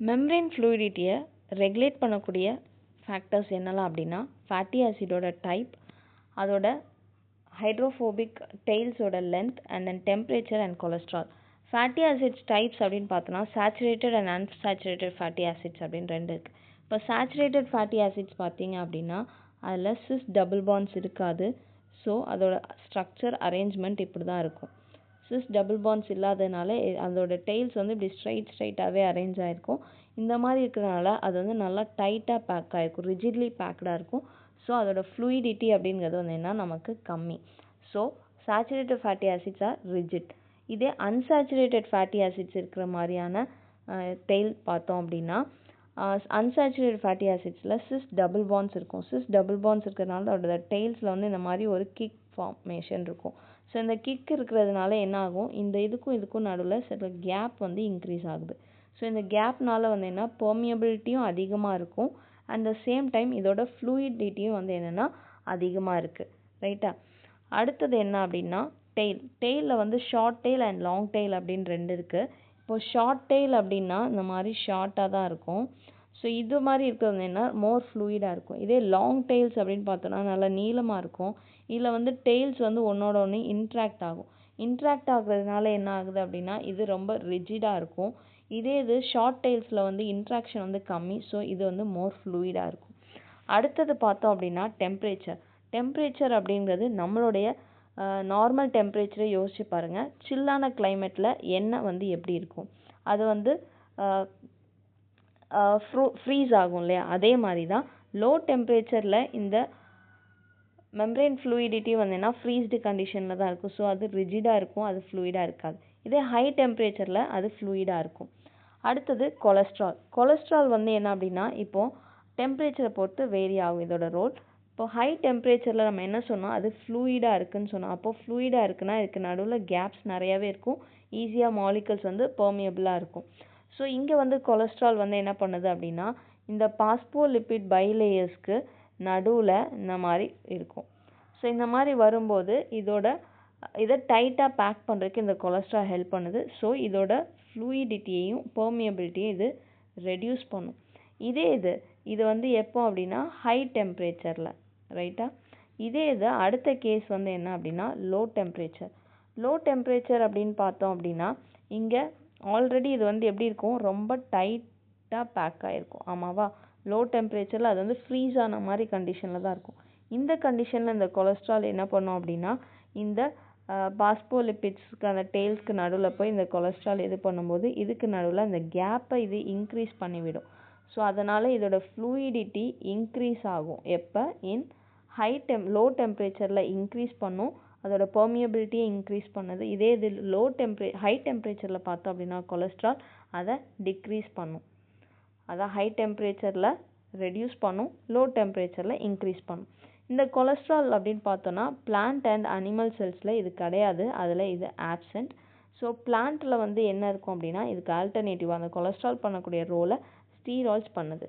Membrane ஃப்ளூயிடிட்டியை regulate பண்ணக்கூடிய factors என்னலாம் அப்படின்னா ஃபேட்டி ஆசிடோட டைப், அதோட ஹைட்ரோஃபோபிக் டெய்ல்ஸோட length and then temperature and cholesterol. Fatty acids types அப்படின்னு பார்த்தோன்னா saturated and unsaturated fatty acids அப்படின்னு ரெண்டு இருக்குது. இப்போ சேச்சுரேட்டட் ஃபேட்டி ஆசிட்ஸ் பார்த்தீங்க அப்படின்னா அதில் சிஸ் டபுள் பாண்ட்ஸ் இருக்காது. ஸோ அதோட ஸ்ட்ரக்சர் அரேஞ்ச்மெண்ட் இப்படி தான் இருக்கும். சிஸ் டபுள் பாண்ட்ஸ் இல்லாததுனால அதோட டெய்ல்ஸ் வந்து இப்படி ஸ்ட்ரைட்டாகவே அரேஞ்ச் ஆகிருக்கும். இந்த மாதிரி இருக்கிறதுனால அது வந்து நல்லா டைட்டாக பேக் ஆகிருக்கும், ரிஜிட்லி பேக்டாக இருக்கும். ஸோ அதோட ஃப்ளூயிடிட்டி அப்படிங்கிறது வந்து என்ன நமக்கு கம்மி. So saturated fatty acids are rigid. இதே அன்சேச்சுரேட்டட் ஃபேட்டி ஆசிட்ஸ் இருக்கிற மாதிரியான டெய்ல் பார்த்தோம் அப்படின்னா அன்சேச்சுரேட்டட் ஃபேட்டி ஆசிட்ஸில் சிஸ் டபுள் பாண்ட்ஸ் இருக்கும். சிஸ் டபுள் பாண்ட்ஸ் இருக்கிறதுனால அதோட டெய்ல்ஸில் வந்து இந்த மாதிரி ஒரு கிக் ஃபார்மேஷன் இருக்கும். ஸோ இந்த கிக் இருக்கிறதுனால என்ன ஆகும், இந்த இதுக்கும் நடுவில் சில கேப் வந்து இன்க்ரீஸ் ஆகுது. ஸோ இந்த கேப்னால வந்து என்ன பெர்மியபிலிட்டியும் அதிகமாக இருக்கும். அட் த சேம் டைம் இதோட ஃப்ளூயிடிட்டியும் வந்து என்னென்னா அதிகமாக இருக்குது. ரைட்டா? அடுத்தது என்ன அப்படின்னா டெய்லில் வந்து short tail and long tail அப்படின்னு ரெண்டு இருக்குது. இப்போது ஷார்ட் டெய்ல் அப்படின்னா இந்த மாதிரி ஷார்ட்டாக தான் இருக்கும். ஸோ இது மாதிரி இருக்கிறது என்ன மோர் ஃப்ளூயிடாக இருக்கும். இதே லாங் டெய்ல்ஸ் அப்படின்னு பார்த்தோன்னா நல்லா நீளமாக இருக்கும். இதில் வந்து டெய்ல்ஸ் வந்து ஒன்றோட ஒன்று இன்ட்ராக்ட் ஆகும். இன்ட்ராக்ட் ஆகுறதுனால என்ன ஆகுது அப்படின்னா இது ரொம்ப ரிஜிடாக இருக்கும். இதே இது ஷார்ட் டெய்ல்ஸில் வந்து இன்ட்ராக்ஷன் வந்து கம்மி. ஸோ இது வந்து மோர் ஃப்ளூயிடாக இருக்கும். அடுத்தது பார்த்தோம் அப்படின்னா டெம்பரேச்சர் அப்படிங்கிறது நம்மளுடைய நார்மல் டெம்பரேச்சரை யோசிச்சு பாருங்கள். சில்லான கிளைமேட்டில் எண்ணெய் வந்து எப்படி இருக்கும், அது வந்து ஃப்ரீஸ் ஆகும் இல்லையா? அதே மாதிரி தான் லோ டெம்பரேச்சரில் இந்த மெம்பரேன் ஃப்ளூயிடிட்டி வந்து ஃப்ரீஸ்டு கண்டிஷனில் தான் இருக்கும். ஸோ அது ரிஜிடாக இருக்கும், அது ஃப்ளூயிடாக இருக்காது. இதே ஹை டெம்பரேச்சரில் அது ஃப்ளூயிடாக இருக்கும். அடுத்தது கொலஸ்ட்ரால் வந்து என்ன அப்படின்னா இப்போது டெம்பரேச்சரை பொறுத்து வேரி ஆகும் இதோட ரோல். இப்போ ஹை டெம்பரேச்சரில் நம்ம என்ன சொன்னோம், அது ஃப்ளூயிடாக இருக்குதுன்னு சொன்னோம். அப்போது ஃப்ளூயிடாக இருக்குன்னா இதுக்கு நடுவில் கேப்ஸ் நிறையாவே இருக்கும். ஈஸியாக மாலிகல்ஸ் வந்து பெர்மியபிளாக இருக்கும். ஸோ இங்கே வந்து கொலஸ்ட்ரால் வந்து என்ன பண்ணுது அப்படின்னா இந்த பாஸ்போலிபிட் பைலேயர்ஸ்க்கு நடுவில் இந்த மாதிரி இருக்கும். ஸோ இந்த மாதிரி வரும்போது இதை டைட்டாக பேக் பண்ணுறதுக்கு இந்த கொலஸ்ட்ரால் ஹெல்ப் பண்ணுது. ஸோ இதோட ஃப்ளூயிடிட்டியையும் பெர்மியபிலிட்டியும் இது ரெடியூஸ் பண்ணும். இதே இது வந்து எப்போ அப்படின்னா ஹை டெம்பரேச்சரில். ரைட்டா? இதே அடுத்த கேஸ் வந்து என்ன அப்படின்னா லோ டெம்பரேச்சர் அப்படின்னு பார்த்தோம் அப்படின்னா இங்கே ஆல்ரெடி இது வந்து எப்படி இருக்கும், ரொம்ப டைட்டாக பேக் ஆகிருக்கும். ஆமாவா? லோ டெம்பரேச்சரில் அது வந்து ஃப்ரீஸ் ஆன மாதிரி கண்டிஷனில் தான் இருக்கும். இந்த கண்டிஷனில் இந்த கொலஸ்ட்ரால் என்ன பண்ணும் அப்படின்னா இந்த பாஸ்போலிபிட்ஸ்க்கான டெய்ல்ஸ்க்கு நடுவில் போய் இந்த கொலஸ்ட்ரால் இது பண்ணும்போது இதுக்கு நடுவில் அந்த கேப்பை இது இன்க்ரீஸ் பண்ணிவிடும். ஸோ அதனால் இதோட ஃப்ளூயிடிட்டி இன்க்ரீஸ் ஆகும். எப்போ லோ டெம்பரேச்சரில் இன்க்ரீஸ் பண்ணும், அதோட பெர்மியபிலிட்டியை இன்க்ரீஸ் பண்ணுது. இதே இது ஹை டெம்பரேச்சரில் பார்த்தோம் அப்படின்னா கொலஸ்ட்ரால் அதை டிக்ரீஸ் பண்ணும். அதான் ஹை டெம்பரேச்சரில் ரெடியூஸ் பண்ணும், லோ டெம்பரேச்சரில் இன்க்ரீஸ் பண்ணும். இந்த கொலஸ்ட்ரால் அப்படின்னு பார்த்தோன்னா பிளான்ட் அண்ட் அனிமல் செல்ஸில் இது கிடையாது, அதில் இது ஆப்சென்ட். ஸோ பிளான்ட்டில் வந்து என்ன இருக்கும் அப்படின்னா இதுக்கு ஆல்டர்னேட்டிவாக அந்த கொலஸ்ட்ரால் பண்ணக்கூடிய ரோலை ஸ்டீராய்ட்ஸ் பண்ணுது.